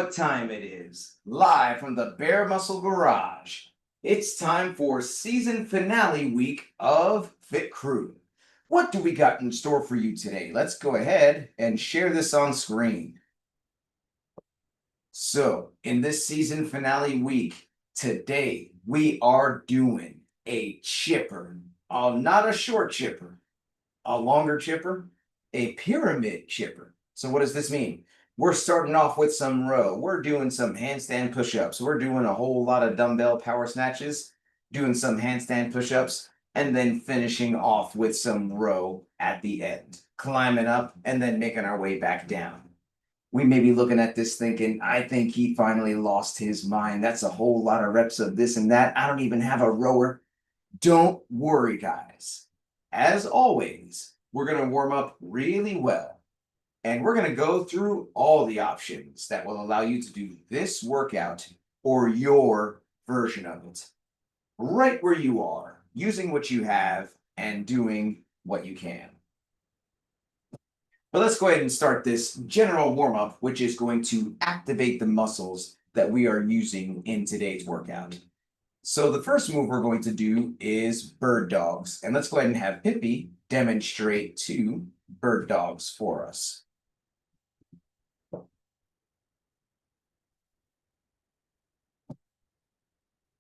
what time it is. Live from the Bare Muscle Garage. It's time for season finale week of Fit Crew. What do we got in store for you today? Let's go ahead and share this on screen. So, in this season finale week, today we are doing a chipper. Not a short chipper, a longer chipper, a pyramid chipper. So what does this mean? We're starting off with some row. We're doing some handstand push-ups. We're doing a whole lot of dumbbell power snatches, doing some handstand push-ups, and then finishing off with some row at the end, climbing up and then making our way back down. We may be looking at this thinking, I think he finally lost his mind. That's a whole lot of reps of this and that. I don't even have a rower. Don't worry, guys. As always, we're going to warm up really well. And we're going to go through all the options that will allow you to do this workout or your version of it right where you are, using what you have and doing what you can. But let's go ahead and start this general warm-up, which is going to activate the muscles that we are using in today's workout. So the first move we're going to do is bird dogs. And let's go ahead and have Pippi demonstrate 2 bird dogs for us.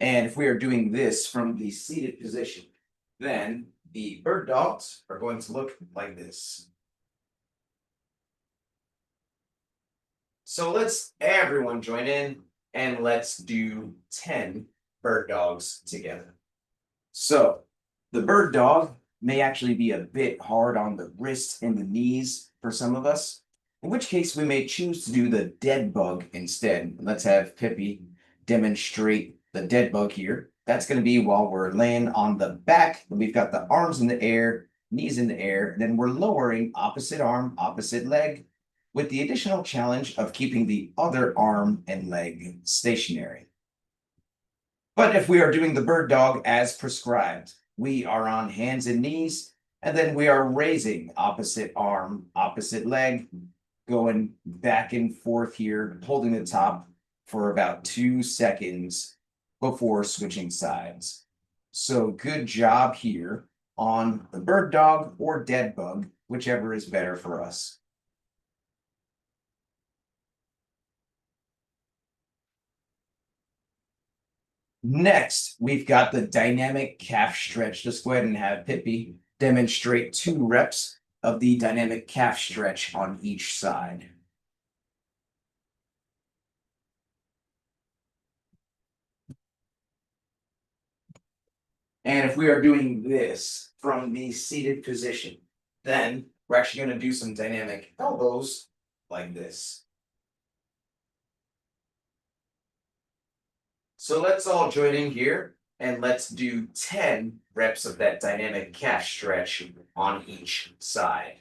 And if we are doing this from the seated position, then the bird dogs are going to look like this. So let's everyone join in and let's do 10 bird dogs together. So the bird dog may actually be a bit hard on the wrists and the knees for some of us, in which case we may choose to do the dead bug instead. Let's have Pippi demonstrate the dead bug here. That's going to be while we're laying on the back. We've got the arms in the air, knees in the air, and then we're lowering opposite arm, opposite leg, with the additional challenge of keeping the other arm and leg stationary. But if we are doing the bird dog as prescribed, we are on hands and knees, and then we are raising opposite arm, opposite leg, going back and forth here, holding the top for about 2 seconds before switching sides. So good job here on the bird dog or dead bug, whichever is better for us. Next, we've got the dynamic calf stretch. Just go ahead and have Pippi demonstrate 2 reps of the dynamic calf stretch on each side. And if we are doing this from the seated position, then we're actually going to do some dynamic elbows like this. So let's all join in here and let's do 10 reps of that dynamic calf stretch on each side.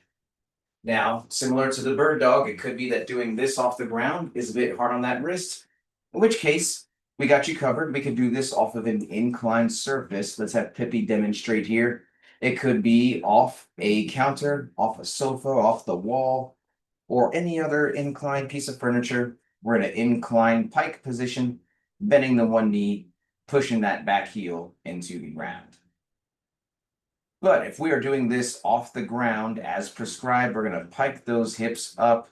Now, similar to the bird dog, it could be that doing this off the ground is a bit hard on that wrist, in which case we got you covered. We could do this off of an inclined surface. Let's have Pippi demonstrate here. It could be off a counter, off a sofa, off the wall, or any other inclined piece of furniture. We're in an inclined pike position, bending the one knee, pushing that back heel into the ground. But if we are doing this off the ground as prescribed, we're going to pike those hips up,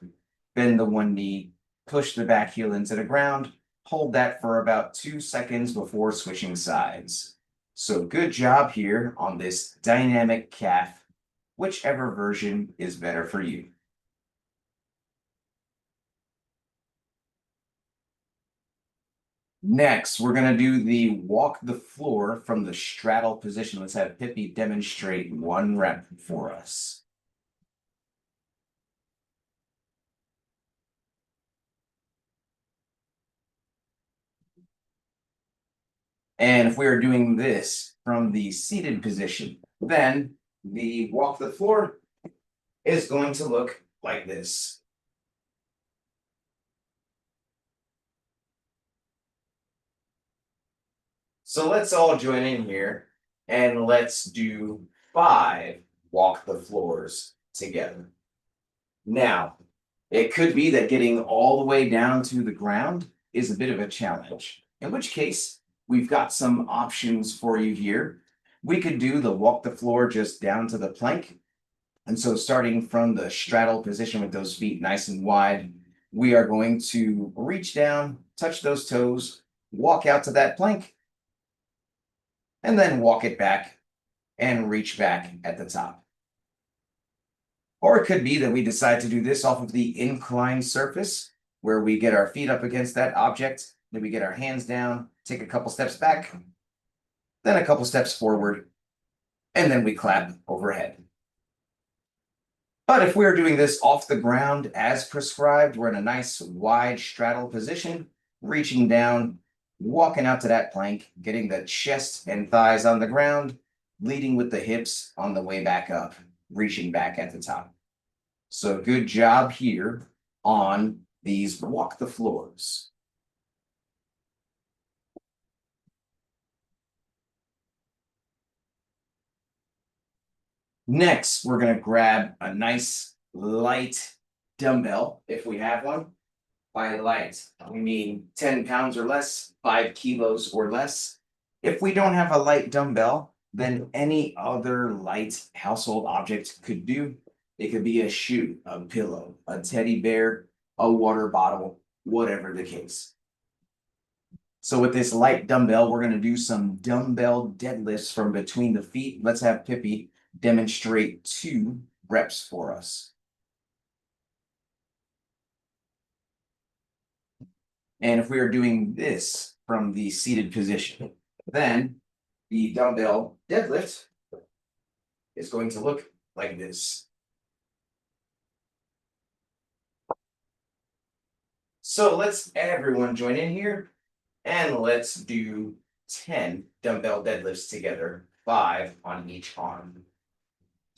bend the one knee, push the back heel into the ground, hold that for about 2 seconds before switching sides. So good job here on this dynamic calf, whichever version is better for you. Next, we're going to do the walk the floor from the straddle position. Let's have Pippi demonstrate 1 rep for us. And if we are doing this from the seated position, then the walk the floor is going to look like this. So let's all join in here and let's do 5 walk the floors together. Now, It could be that getting all the way down to the ground is a bit of a challenge, in which case we've got some options for you here. We could do the walk the floor just down to the plank. And so starting from the straddle position with those feet nice and wide, we are going to reach down, touch those toes, walk out to that plank, and then walk it back and reach back at the top. Or it could be that we decide to do this off of the inclined surface, where we get our feet up against that object, then we get our hands down, take a couple steps back, then a couple steps forward, and then we clap overhead. But if we're doing this off the ground as prescribed, we're in a nice wide straddle position, reaching down, walking out to that plank, getting the chest and thighs on the ground, leading with the hips on the way back up, reaching back at the top. So good job here on these walk the floors. Next, we're going to grab a nice light dumbbell, if we have one. By light, we mean 10 pounds or less, 5 kilos or less. If we don't have a light dumbbell, then any other light household object could do. It could be a shoe, a pillow, a teddy bear, a water bottle, whatever the case. So with this light dumbbell, we're going to do some dumbbell deadlifts from between the feet. Let's have Pippi demonstrate 2 reps for us. And if we are doing this from the seated position, then the dumbbell deadlift is going to look like this. So let's everyone join in here and let's do 10 dumbbell deadlifts together, 5 on each arm.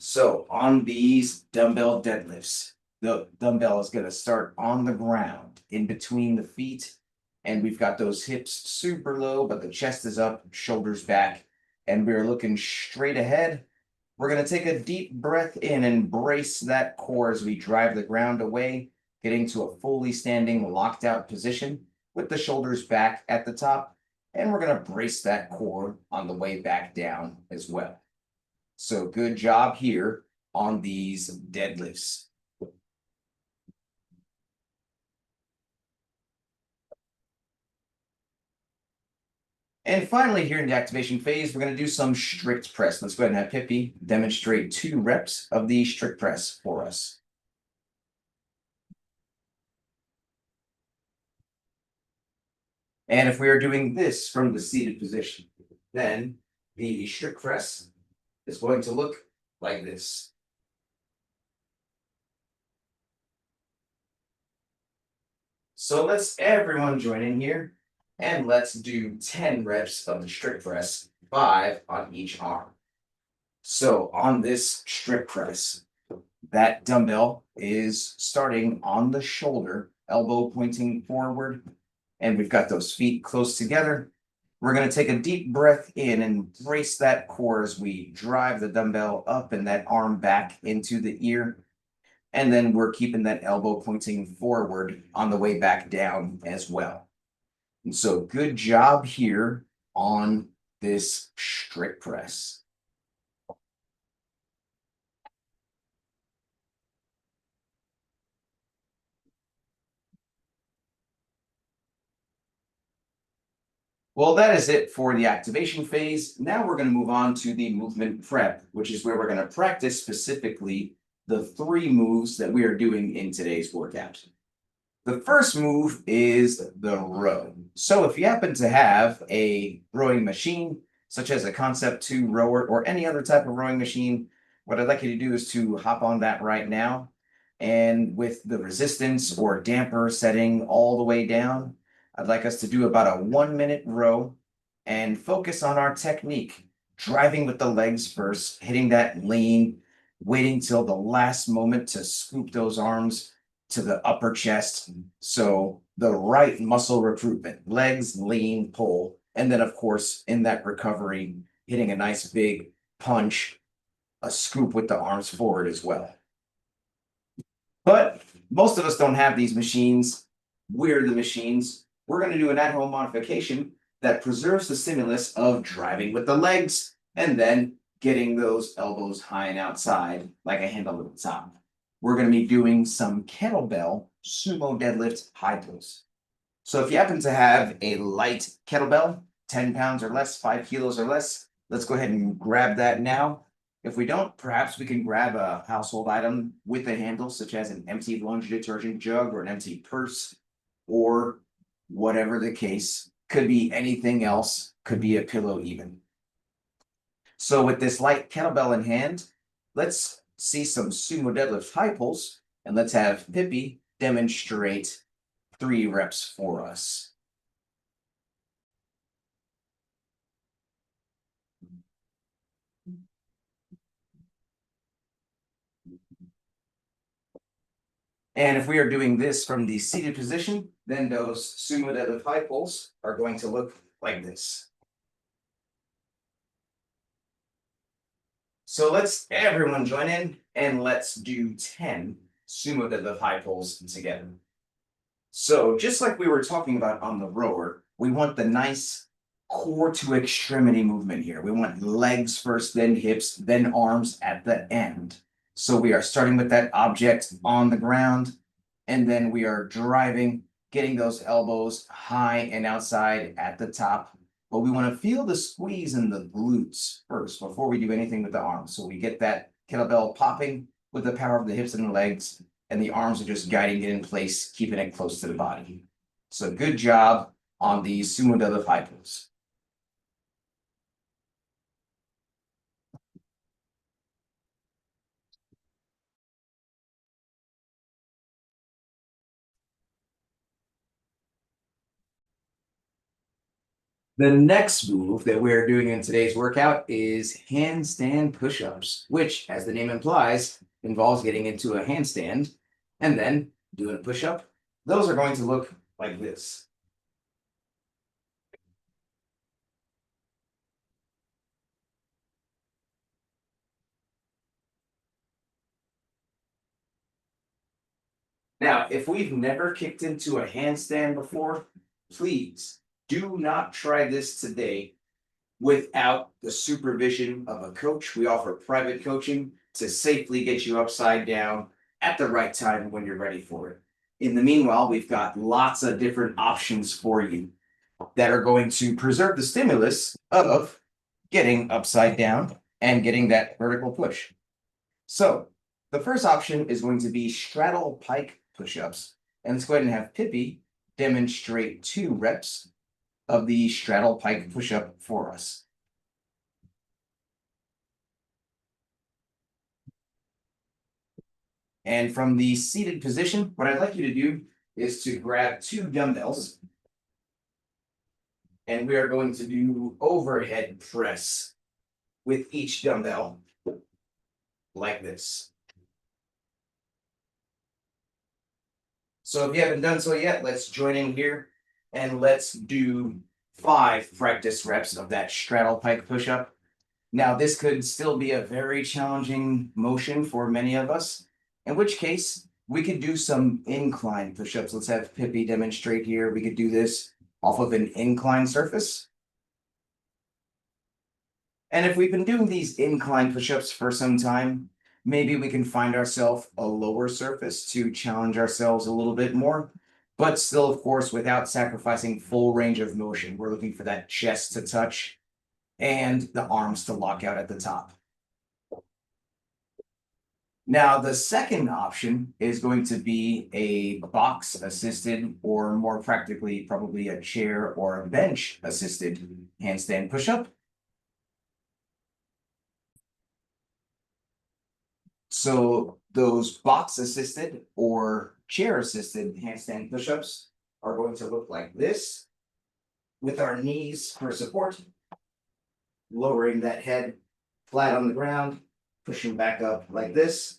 So on these dumbbell deadlifts, the dumbbell is going to start on the ground in between the feet. And we've got those hips super low, but the chest is up, shoulders back, and we're looking straight ahead. We're going to take a deep breath in and brace that core as we drive the ground away, getting to a fully standing locked out position with the shoulders back at the top. And we're going to brace that core on the way back down as well. So good job here on these deadlifts. And finally, here in the activation phase, we're going to do some strict press. Let's go ahead and have Pippi demonstrate 2 reps of the strict press for us. And if we are doing this from the seated position, then the strict press is going to look like this. So let's everyone join in here and let's do 10 reps of the strict press, 5 on each arm. So on this strict press, that dumbbell is starting on the shoulder, elbow pointing forward, and we've got those feet close together. We're going to take a deep breath in and brace that core as we drive the dumbbell up and that arm back into the ear. And then we're keeping that elbow pointing forward on the way back down as well. And so good job here on this strict press. Well, that is it for the activation phase. Now we're going to move on to the movement prep, which is where we're going to practice specifically the 3 moves that we are doing in today's workout. The first move is the row. So if you happen to have a rowing machine, such as a Concept 2 rower or any other type of rowing machine, what I'd like you to do is to hop on that right now. And with the resistance or damper setting all the way down, I'd like us to do about a 1-minute row and focus on our technique, driving with the legs first, hitting that lean, waiting till the last moment to scoop those arms to the upper chest. So the right muscle recruitment, legs, lean, pull, and then of course in that recovery, hitting a nice big punch, a scoop with the arms forward as well. But most of us don't have these machines. We're the machines. We're going to do an at-home modification that preserves the stimulus of driving with the legs and then getting those elbows high and outside like a handle at the top. We're going to be doing some kettlebell sumo deadlift high pulls. So if you happen to have a light kettlebell, 10 pounds or less, 5 kilos or less, let's go ahead and grab that now. If we don't, perhaps we can grab a household item with a handle, such as an empty laundry detergent jug or an empty purse, or whatever the case. Could be anything else, could be a pillow even. So with this light kettlebell in hand, let's see some sumo deadlift high pulls, and let's have Pippi demonstrate 3 reps for us. And if we are doing this from the seated position, then those sumo deadlift high pulls are going to look like this. So let's everyone join in and let's do 10 sumo deadlift high pulls together. So just like we were talking about on the rower, we want the nice core to extremity movement here. We want legs first, then hips, then arms at the end. So we are starting with that object on the ground, and then we are driving, getting those elbows high and outside at the top. But we want to feel the squeeze in the glutes first before we do anything with the arms. So we get that kettlebell popping with the power of the hips and the legs, and the arms are just guiding it in place, keeping it close to the body. So good job on the sumo deadlift high pulls. The next move that we're doing in today's workout is handstand push-ups, which, as the name implies, involves getting into a handstand and then doing a push-up. Those are going to look like this. Now, if we've never kicked into a handstand before, please do not try this today without the supervision of a coach. We offer private coaching to safely get you upside down at the right time when you're ready for it. In the meanwhile, we've got lots of different options for you that are going to preserve the stimulus of getting upside down and getting that vertical push. So the first option is going to be straddle pike push-ups. And let's go ahead and have Pippi demonstrate 2 reps of the straddle pike push-up for us. And from the seated position, what I'd like you to do is to grab 2 dumbbells. And we are going to do overhead press with each dumbbell like this. So if you haven't done so yet, let's join in here and let's do 5 practice reps of that straddle pike push-up. Now, this could still be a very challenging motion for many of us, in which case we could do some incline push-ups. Let's have Pippi demonstrate here. We could do this off of an incline surface. And if we've been doing these incline push-ups for some time, maybe we can find ourselves a lower surface to challenge ourselves a little bit more, but still, of course, without sacrificing full range of motion. We're looking for that chest to touch and the arms to lock out at the top. Now, the second option is going to be a box assisted, or more practically, probably a chair or a bench assisted handstand push-up. So those box assisted or chair assisted handstand push-ups are going to look like this, with our knees for support, lowering that head flat on the ground, pushing back up like this.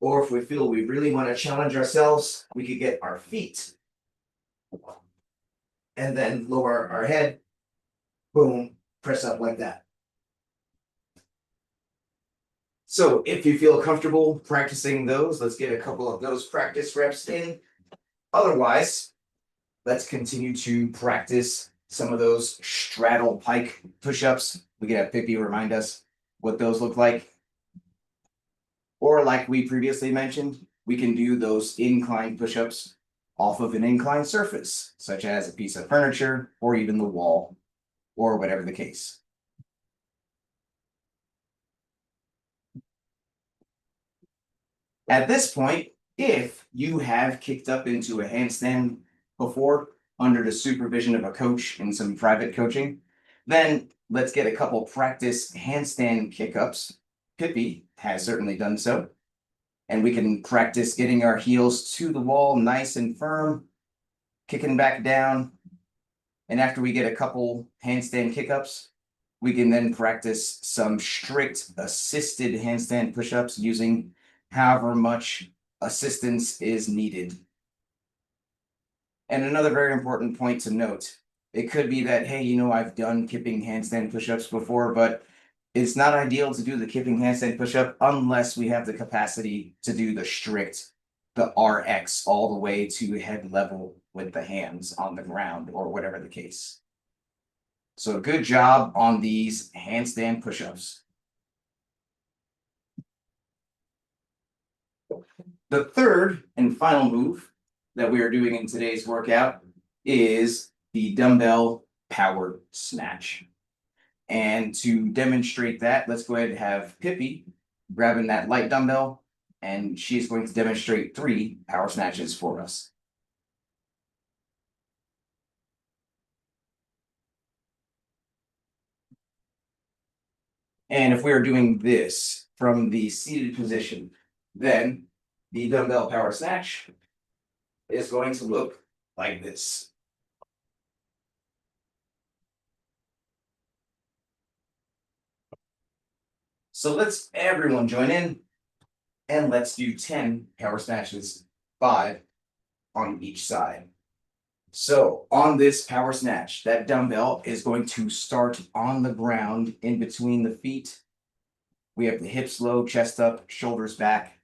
Or if we feel we really want to challenge ourselves, we could get our feet and then lower our head, boom, press up like that. So if you feel comfortable practicing those, let's get a couple of those practice reps in. Otherwise, let's continue to practice some of those straddle pike push-ups. We could have Pippi remind us what those look like. Or like we previously mentioned, we can do those incline push-ups off of an inclined surface, such as a piece of furniture or even the wall, or whatever the case. At this point, if you have kicked up into a handstand before under the supervision of a coach in some private coaching, then let's get a couple practice handstand kick-ups. Pippi has certainly done so. And we can practice getting our heels to the wall nice and firm, kicking back down. And after we get a couple handstand kick-ups, we can then practice some strict assisted handstand push-ups using however much assistance is needed. And another very important point to note, it could be that, hey, I've done kipping handstand push-ups before, but it's not ideal to do the kipping handstand push-up unless we have the capacity to do the RX all the way to head level with the hands on the ground or whatever the case. So good job on these handstand push-ups. The third and final move that we are doing in today's workout is the dumbbell power snatch. And to demonstrate that, let's go ahead and have Pippi grabbing that light dumbbell, and she's going to demonstrate 3 power snatches for us. And if we are doing this from the seated position, then the dumbbell power snatch is going to look like this. So let's everyone join in, and let's do 10 power snatches, 5 on each side. So on this power snatch, that dumbbell is going to start on the ground in between the feet. We have the hips low, chest up, shoulders back.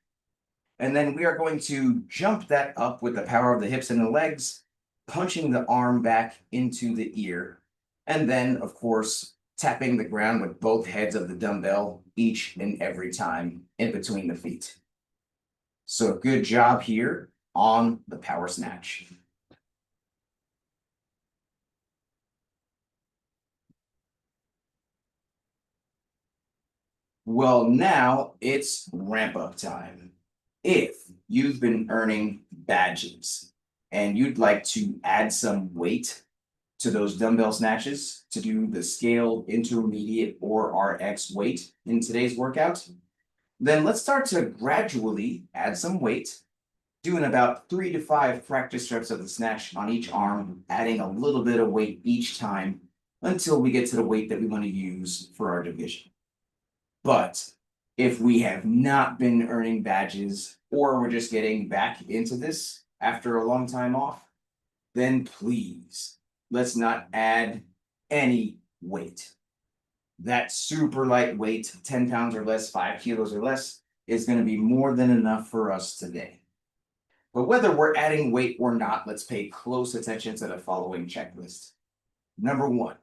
And then we are going to jump that up with the power of the hips and the legs, punching the arm back into the ear. And then, of course, tapping the ground with both heads of the dumbbell each and every time in between the feet. So good job here on the power snatch. Well, now it's ramp up time. If you've been earning badges and you'd like to add some weight to those dumbbell snatches to do the scaled, intermediate, or RX weight in today's workout, then let's start to gradually add some weight, doing about 3 to 5 practice reps of the snatch on each arm, adding a little bit of weight each time until we get to the weight that we want to use for our division. But if we have not been earning badges or we're just getting back into this after a long time off, then please, let's not add any weight. That super light weight, 10 pounds or less, 5 kilos or less, is going to be more than enough for us today. But whether we're adding weight or not, let's pay close attention to the following checklist. Number 1,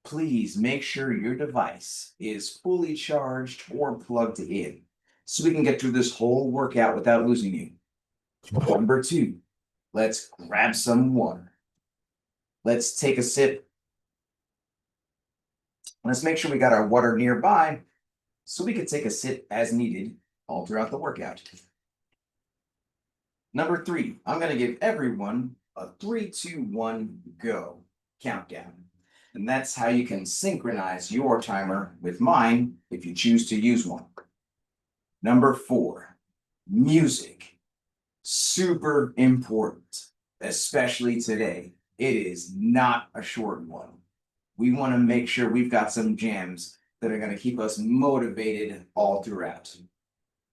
please make sure your device is fully charged or plugged in so we can get through this whole workout without losing you. Number 2, let's grab some water. Let's take a sip. Let's make sure we got our water nearby so we can take a sip as needed all throughout the workout. Number 3, I'm going to give everyone a 3, 2, 1, go countdown. And that's how you can synchronize your timer with mine if you choose to use one. Number 4, music. Super important, especially today. It is not a short one. We want to make sure we've got some jams that are going to keep us motivated all throughout.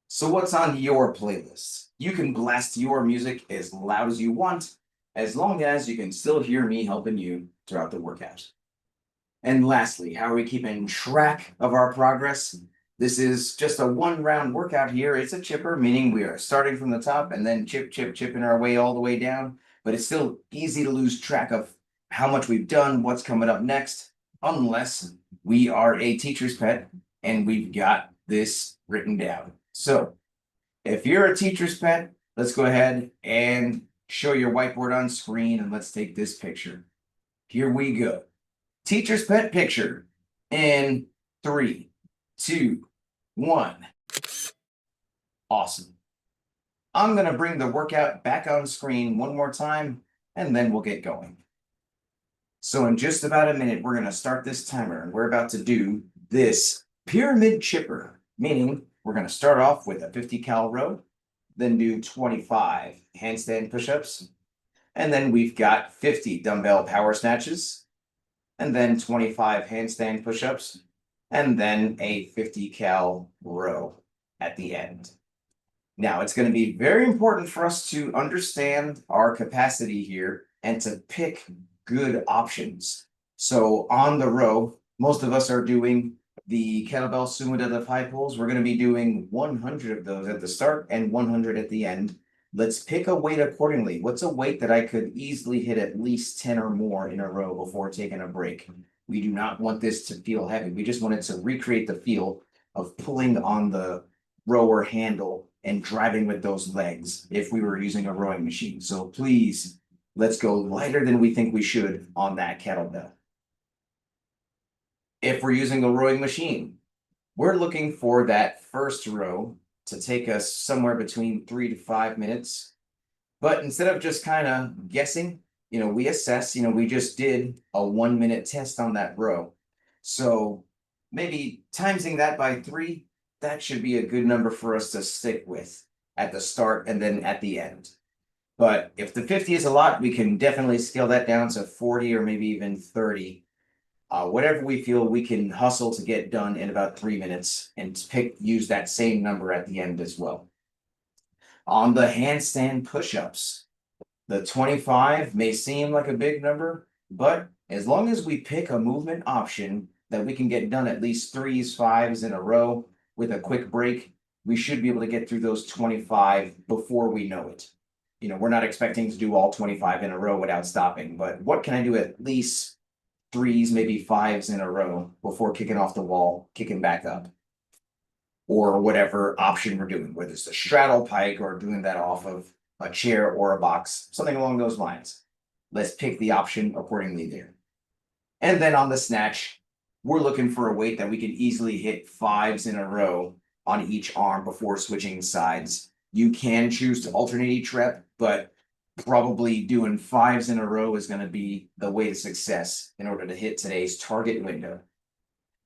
So what's on your playlist? You can blast your music as loud as you want, as long as you can still hear me helping you throughout the workout. And lastly, how are we keeping track of our progress? This is just a 1-round workout here. It's a chipper, meaning we are starting from the top and then chipping our way all the way down. But it's still easy to lose track of how much we've done, what's coming up next, unless we are a teacher's pet and we've got this written down. So if you're a teacher's pet, let's go ahead and show your whiteboard on screen and let's take this picture. Here we go. Teacher's pet picture in 3, 2, 1. Awesome. I'm going to bring the workout back on screen one more time, and then we'll get going. So in just about a minute, we're going to start this timer, and we're about to do this pyramid chipper, meaning we're going to start off with a 50 cal row, then do 25 handstand push-ups, and then we've got 50 dumbbell power snatches, and then 25 handstand push-ups, and then a 50 cal row at the end. Now, it's going to be very important for us to understand our capacity here and to pick good options. So on the row, most of us are doing the kettlebell sumo deadlift high pulls. We're going to be doing 100 of those at the start and 100 at the end. Let's pick a weight accordingly. What's a weight that I could easily hit at least 10 or more in a row before taking a break? We do not want this to feel heavy. We just want it to recreate the feel of pulling on the rower handle and driving with those legs if we were using a rowing machine. So please, let's go lighter than we think we should on that kettlebell. If we're using a rowing machine, we're looking for that first row to take us somewhere between 3 to 5 minutes. But instead of just kind of guessing, we assess, we just did a 1-minute test on that row. So maybe timesing that by 3, that should be a good number for us to stick with at the start and then at the end. But if the 50 is a lot, we can definitely scale that down to 40 or maybe even 30. Whatever we feel we can hustle to get done in about 3 minutes and use that same number at the end as well. On the handstand push-ups, the 25 may seem like a big number, but as long as we pick a movement option that we can get done at least 3s, 5s in a row with a quick break, we should be able to get through those 25 before we know it. We're not expecting to do all 25 in a row without stopping, but what can I do at least 3s, maybe 5s in a row before kicking off the wall, kicking back up? Or whatever option we're doing, whether it's a straddle pike or doing that off of a chair or a box, something along those lines. Let's pick the option accordingly there. And then on the snatch, we're looking for a weight that we can easily hit 5s in a row on each arm before switching sides. You can choose to alternate each rep, but probably doing 5s in a row is going to be the way to success in order to hit today's target window.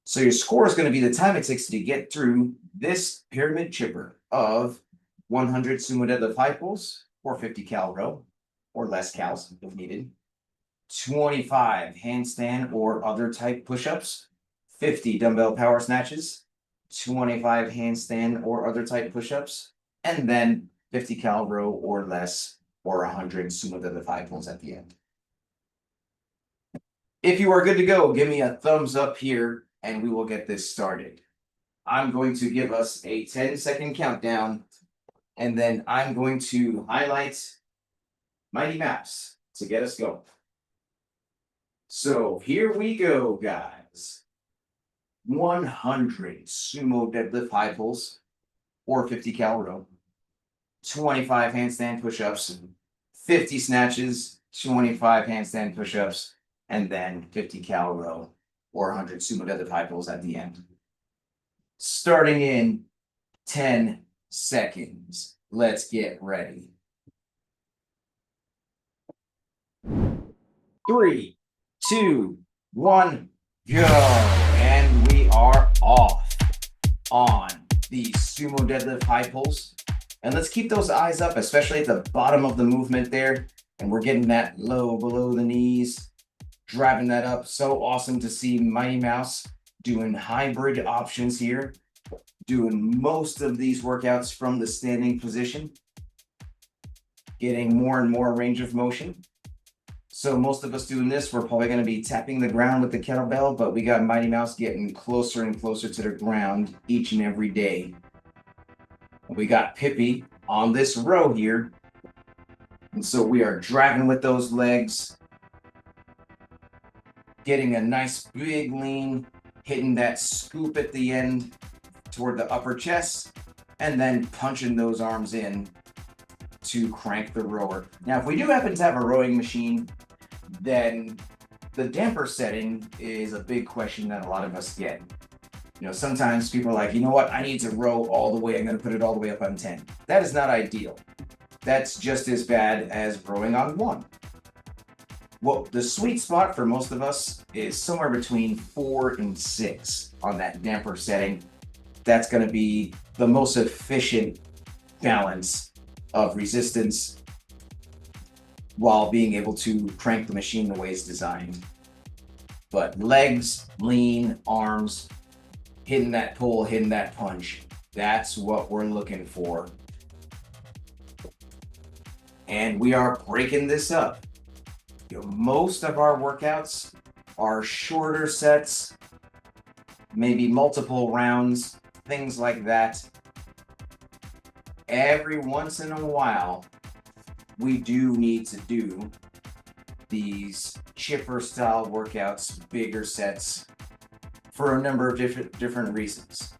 So your score is going to be the time it takes to get through this pyramid chipper of 100 sumo deadlift high pulls or 50 cal row or less cals if needed, 25 handstand or other type push-ups, 50 dumbbell power snatches, 25 handstand or other type push-ups, and then 50 cal row or less or 100 sumo deadlift high pulls at the end. If you are good to go, give me a thumbs up here and we will get this started. I'm going to give us a 10-second countdown, and then I'm going to highlight Mighty Maps to get us going. So here we go, guys. 100 sumo deadlift high pulls or 50 cal row, 25 handstand push-ups, 50 snatches, 25 handstand push-ups, and then 50 cal row or 100 sumo deadlift high pulls at the end. Starting in 10 seconds. Let's get ready. 3, 2, 1, go. And we are off on the sumo deadlift high pulls. And let's keep those eyes up, especially at the bottom of the movement there. And we're getting that low below the knees, driving that up. So awesome to see Mighty Mouse doing hybrid options here, doing most of these workouts from the standing position, getting more and more range of motion. So most of us doing this, we're probably going to be tapping the ground with the kettlebell, but we got Mighty Mouse getting closer and closer to the ground each and every day. We got Pippi on this row here. And so we are dragging with those legs, getting a nice big lean, hitting that scoop at the end toward the upper chest, and then punching those arms in to crank the rower. Now, if we do happen to have a rowing machine, then the damper setting is a big question that a lot of us get. You know, sometimes people are like, you know what, I need to row all the way. I'm going to put it all the way up on 10. That is not ideal. That's just as bad as rowing on 1. Well, the sweet spot for most of us is somewhere between 4 and 6 on that damper setting. That's going to be the most efficient balance of resistance while being able to crank the machine the way it's designed. But legs, lean, arms, hitting that pull, hitting that punch, that's what we're looking for. And we are breaking this up. You know, most of our workouts are shorter sets, maybe multiple rounds, things like that. Every once in a while, we do need to do these chipper style workouts, bigger sets, for a number of different reasons.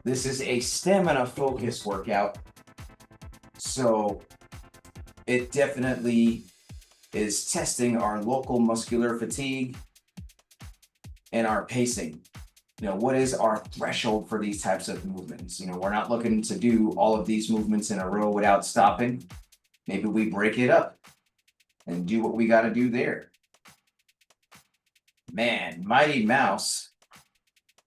This is a stamina focused workout, so it definitely is testing our local muscular fatigue and our pacing. You know, what is our threshold for these types of movements? You know, we're not looking to do all of these movements in a row without stopping. Maybe we break it up and do what we got to do there. Man, Mighty Mouse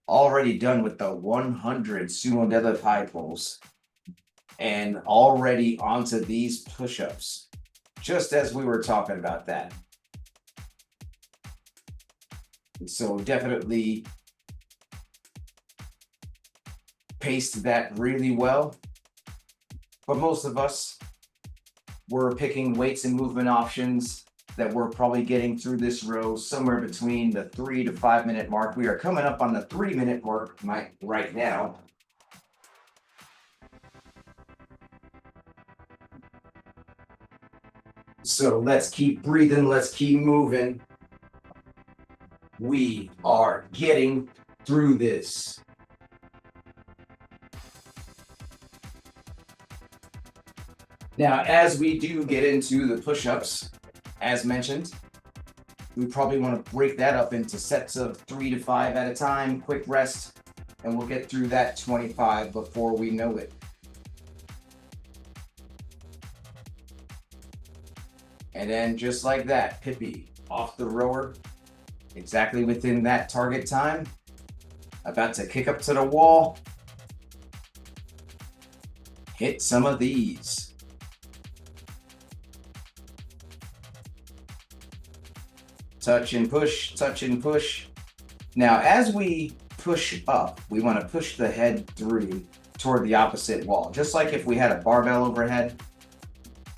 already done with the 100 sumo deadlift high pulls and already onto these push-ups, just as we were talking about that. So definitely paced that really well. But most of us were picking weights and movement options that we're probably getting through this row somewhere between the 3 to 5 minute mark. We are coming up on the 3-minute mark right now. So let's keep breathing, let's keep moving. We are getting through this. Now, as we do get into the push-ups, as mentioned, we probably want to break that up into sets of 3 to 5 at a time, quick rest, and we'll get through that 25 before we know it. And then just like that, Pippi off the rower, exactly within that target time, about to kick up to the wall, hit some of these. Touch and push, touch and push. Now, as we push up, we want to push the head through toward the opposite wall. Just like if we had a barbell overhead,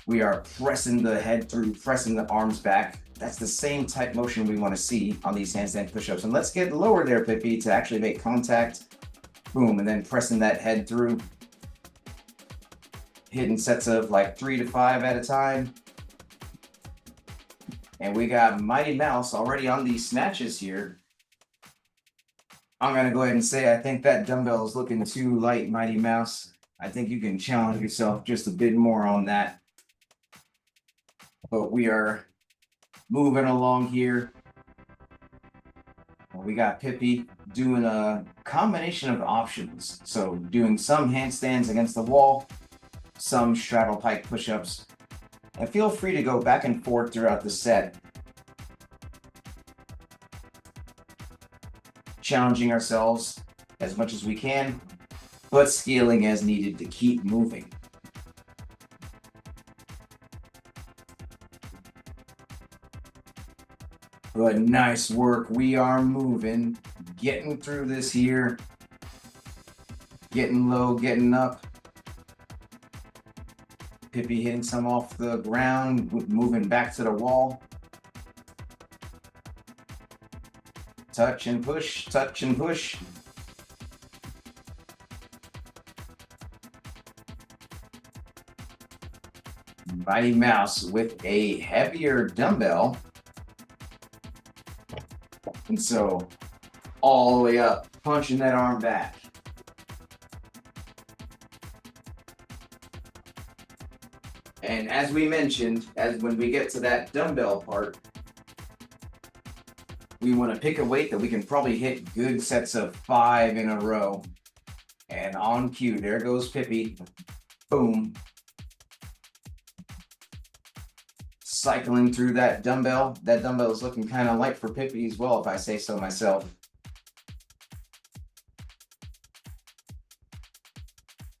we are pressing the head through, pressing the arms back. That's the same type motion we want to see on these handstand push-ups. And let's get lower there, Pippi, to actually make contact. Boom, and then pressing that head through. Hitting sets of like 3 to 5 at a time. And we got Mighty Mouse already on these snatches here. I'm going to go ahead and say I think that dumbbell is looking too light, Mighty Mouse. I think you can challenge yourself just a bit more on that. But we are moving along here. We got Pippi doing a combination of options. So doing some handstands against the wall, some straddle pike push-ups. And feel free to go back and forth throughout the set. Challenging ourselves as much as we can, but scaling as needed to keep moving. But nice work. We are moving, getting through this here, getting low, getting up. Pippi hitting some off the ground, moving back to the wall. Touch and push, touch and push. Mighty Mouse with a heavier dumbbell. And so all the way up, punching that arm back. And as we mentioned, as when we get to that dumbbell part, we want to pick a weight that we can probably hit good sets of 5 in a row. And on cue, there goes Pippi. Boom. Cycling through that dumbbell. That dumbbell is looking kind of light for Pippi as well, if I say so myself.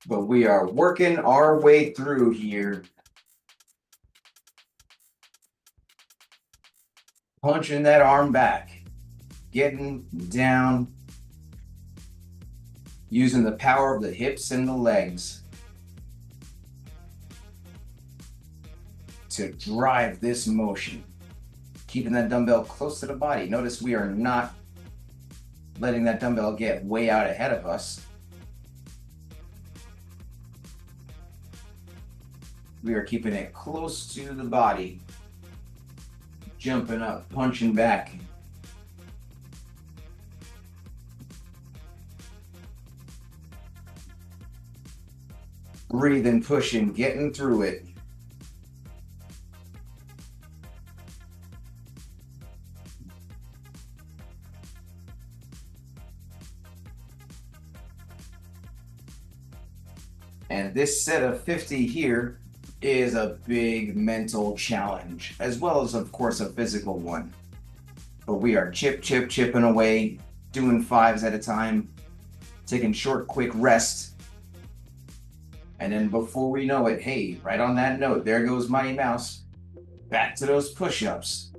But we are working our way through here. Punching that arm back. Getting down. Using the power of the hips and the legs to drive this motion. Keeping that dumbbell close to the body. Notice we are not letting that dumbbell get way out ahead of us. We are keeping it close to the body. Jumping up, punching back. Breathing, pushing, getting through it. And this set of 50 here is a big mental challenge, as well as, of course, a physical one. But we are chipping away, doing 5s at a time, taking short, quick rests. And then before we know it, hey, right on that note, there goes Mighty Mouse. Back to those push-ups.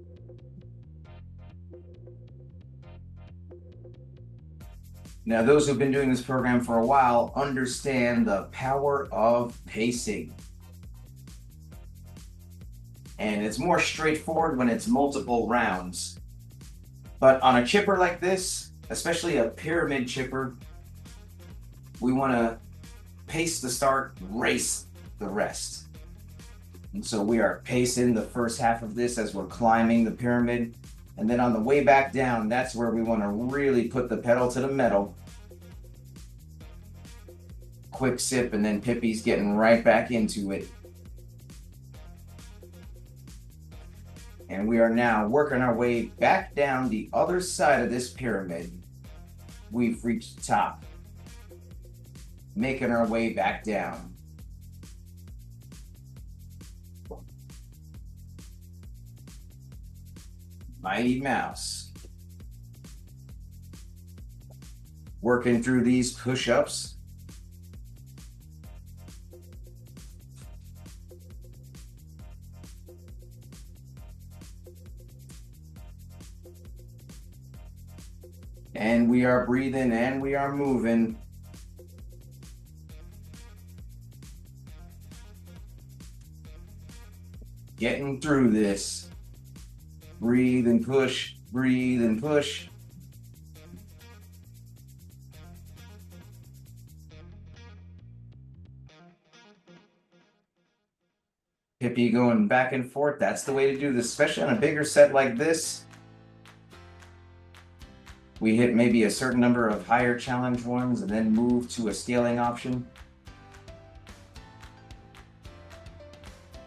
Now, those who've been doing this program for a while understand the power of pacing. And it's more straightforward when it's multiple rounds. But on a chipper like this, especially a pyramid chipper, we want to pace the start, race the rest. And so we are pacing the first half of this as we're climbing the pyramid. And then on the way back down, that's where we want to really put the pedal to the metal. Quick sip, and then Pippi's getting right back into it. And we are now working our way back down the other side of this pyramid. We've reached the top. Making our way back down. Mighty Mouse. Working through these push-ups. And we are breathing and we are moving. Getting through this. Breathe and push, breathe and push. Pippi going back and forth. That's the way to do this, especially on a bigger set like this. We hit maybe a certain number of higher challenge ones and then move to a scaling option.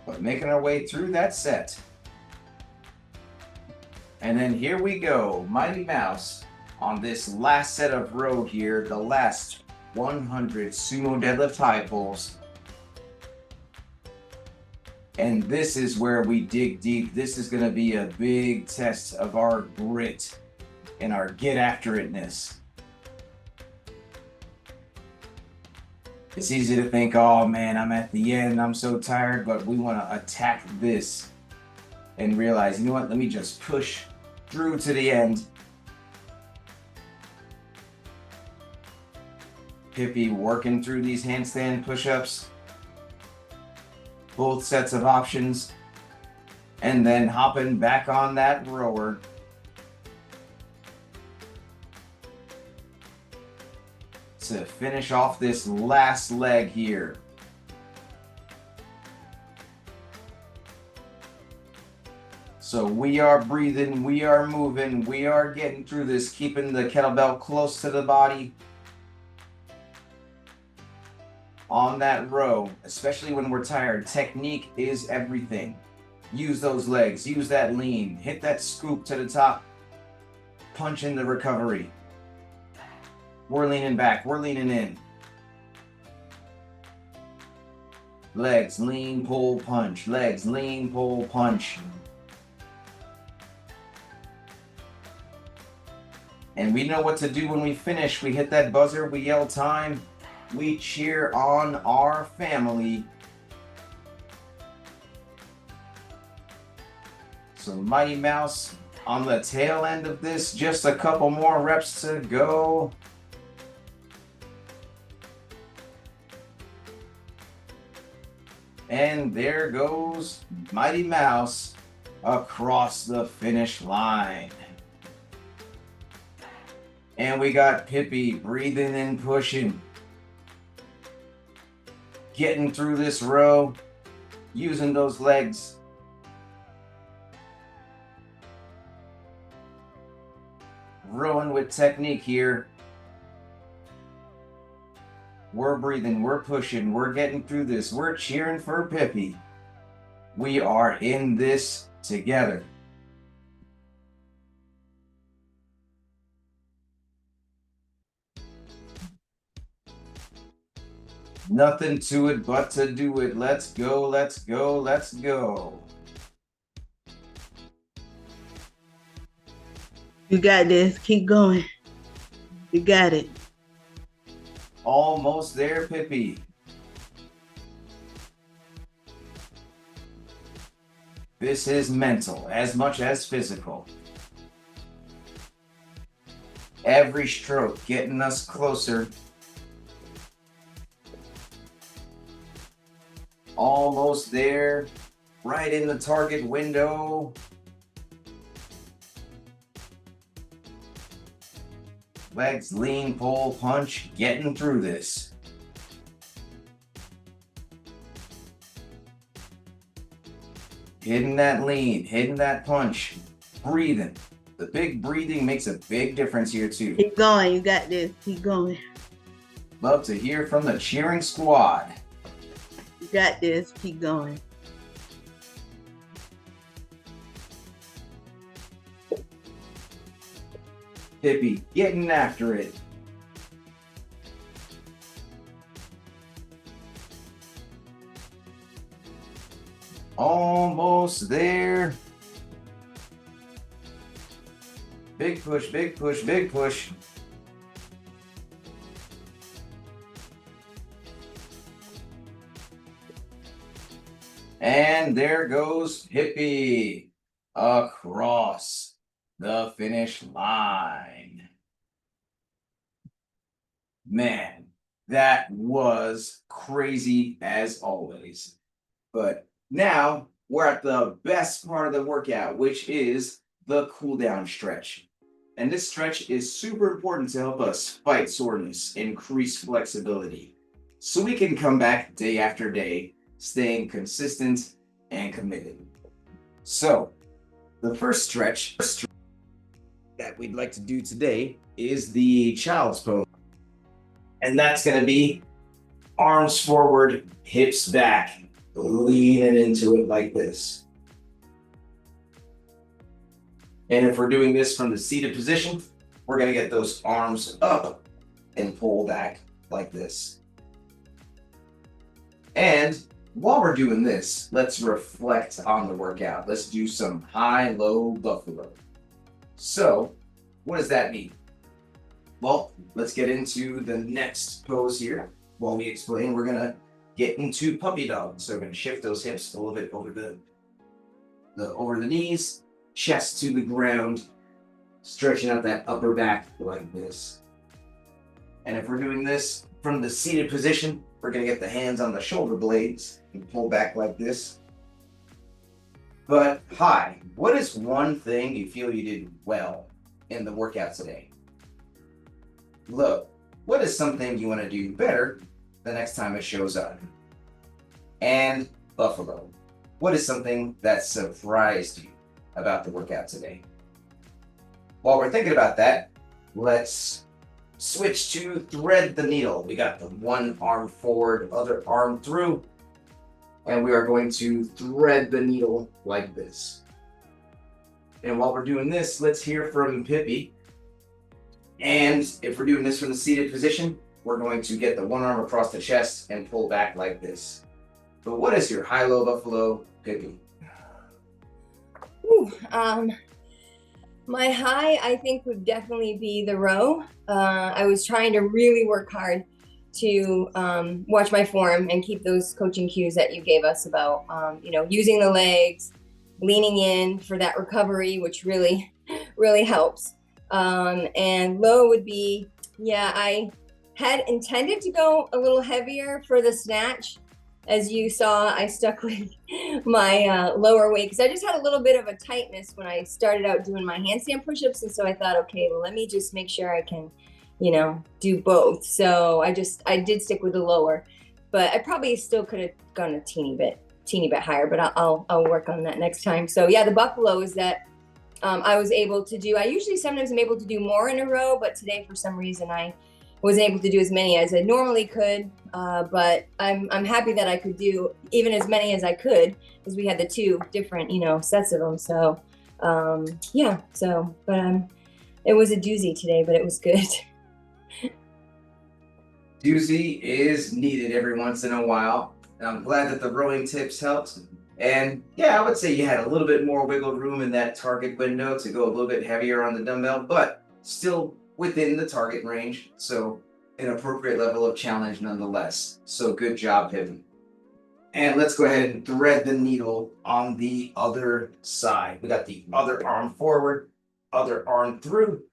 But making our way through that set. And then here we go, Mighty Mouse on this last set of row here, the last 100 sumo deadlift high pulls. And this is where we dig deep. This is going to be a big test of our grit and our get after itness. It's easy to think, oh man, I'm at the end, I'm so tired, but we want to attack this and realize, you know what, let me just push through to the end. Pippi working through these handstand push-ups. both sets of options, and then hopping back on that rower. To finish off this last leg here. So we are breathing, we are moving, we are getting through this, keeping the kettlebell close to the body. On that row, especially when we're tired, technique is everything. Use those legs, use that lean, hit that scoop to the top, punch in the recovery. We're leaning back, we're leaning in. Legs, lean, pull, punch. Legs, lean, pull, punch. And we know what to do when we finish. We hit that buzzer, we yell time, we cheer on our family. So Mighty Mouse on the tail end of this, just a couple more reps to go. And there goes Mighty Mouse across the finish line. And we got Pippi breathing and pushing. Getting through this row, using those legs. Rowing with technique here. We're breathing, we're pushing, we're getting through this. We're cheering for Pippi. We are in this together. Nothing to it but to do it. Let's go, let's go, let's go. You got this. Keep going. You got it. Almost there, Pippi. This is mental as much as physical. Every stroke getting us closer. Almost there, right in the target window. Legs, lean, pull, punch, getting through this. Hitting that lean, hitting that punch, breathing. The big breathing makes a big difference here too. Keep going. You got this. Keep going. Love to hear from the cheering squad. You got this. Keep going. Pippi getting after it. Almost there. Big push, big push, big push. And there goes Pippi across the finish line. Man, that was crazy as always. But now we're at the best part of the workout, which is the cool down stretch. And this stretch is super important to help us fight soreness, increase flexibility, so we can come back day after day, staying consistent and committed. So the first stretch that we'd like to do today is the child's pose. And that's going to be arms forward, hips back, leaning into it like this. And if we're doing this from the seated position, we're going to get those arms up and pull back like this. And while we're doing this, let's reflect on the workout. Let's do some high-low buffalo. So, what does that mean? Well, let's get into the next pose here. While we explain, we're gonna get into puppy dog. So we're gonna shift those hips a little bit over the knees, chest to the ground, stretching out that upper back like this. And if we're doing this from the seated position, We're gonna get the hands on the shoulder blades and pull back like this. But hi, what is one thing you feel you did well in the workout today? Low, what is something you want to do better the next time it shows up? And buffalo, what is something that surprised you about the workout today? While we're thinking about that, let's switch to thread the needle. We got the one arm forward, other arm through, and we are going to thread the needle like this. And while we're doing this, let's hear from Pippi. And if we're doing this from the seated position, we're going to get the one arm across the chest and pull back like this. But what is your high-low buffalo, Pippi? My high, I think, would definitely be the row. I was trying to really work hard to watch my form and keep those coaching cues that you gave us about, using the legs, leaning in for that recovery, which really, really helps. And low would be, I had intended to go a little heavier for the snatch. As you saw, I stuck with my lower weight because I just had a little bit of a tightness when I started out doing my handstand push-ups. And so I thought, okay, well, let me just make sure I can, do both. So I did stick with the lower, but I probably still could have gone a teeny bit higher, but I'll work on that next time. So yeah, the buffalo is that I was able to do, I usually sometimes am able to do more in a row, but today for some reason I wasn't able to do as many as I normally could, but I'm happy that I could do even as many as I could because we had the two different, sets of them. So, it was a doozy today, but it was good. Doozy is needed every once in a while. I'm glad that the rowing tips helped. And yeah, I would say you had a little bit more wiggle room in that target window to go a little bit heavier on the dumbbell, but still within the target range, so an appropriate level of challenge nonetheless. So good job, Pippi. And let's go ahead and thread the needle on the other side. We got the other arm forward, other arm through,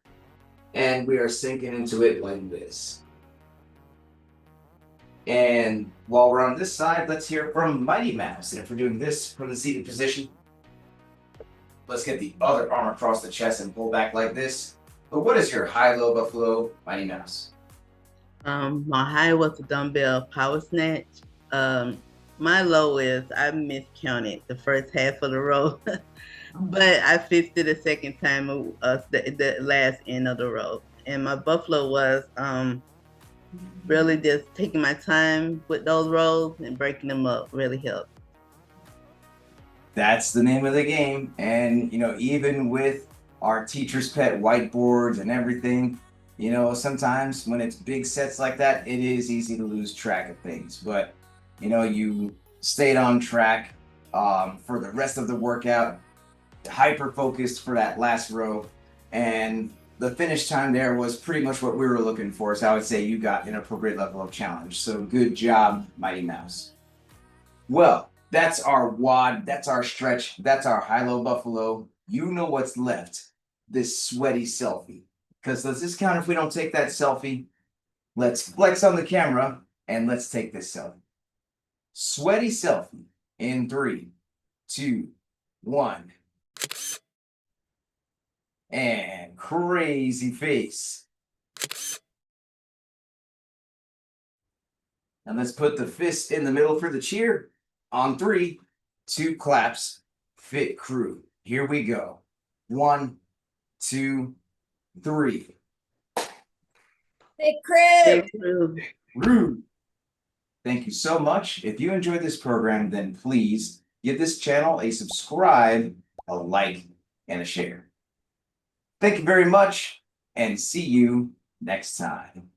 and we are sinking into it like this. And while we're on this side, let's hear from Mighty Mouse. And if we're doing this from the seated position, let's get the other arm across the chest and pull back like this. But what is your high-low buffalo, Mighty Mouse? My high was the dumbbell power snatch. My low is I miscounted the first half of the row, but I fixed it the second time, the last end of the row. And my buffalo was really just taking my time with those rows and breaking them up really helped. That's the name of the game. And, even with our teacher's pet whiteboards and everything, sometimes when it's big sets like that, it is easy to lose track of things. But, you stayed on track for the rest of the workout, hyper focused for that last row. And the finish time there was pretty much what we were looking for. So I would say you got an appropriate level of challenge. So good job, Mighty Mouse. Well, that's our WOD, that's our stretch, that's our high-low buffalo. You know what's left, this sweaty selfie. Because does this count if we don't take that selfie? Let's flex on the camera and let's take this selfie. Sweaty selfie in 3, 2, 1. And crazy face. And let's put the fist in the middle for the cheer. On 3, 2 claps, fit crew. Here we go. 1, 2, 3. Fit crew. Rude. Thank you so much. If you enjoyed this program, then please give this channel a subscribe, a like, and a share. Thank you very much, and see you next time.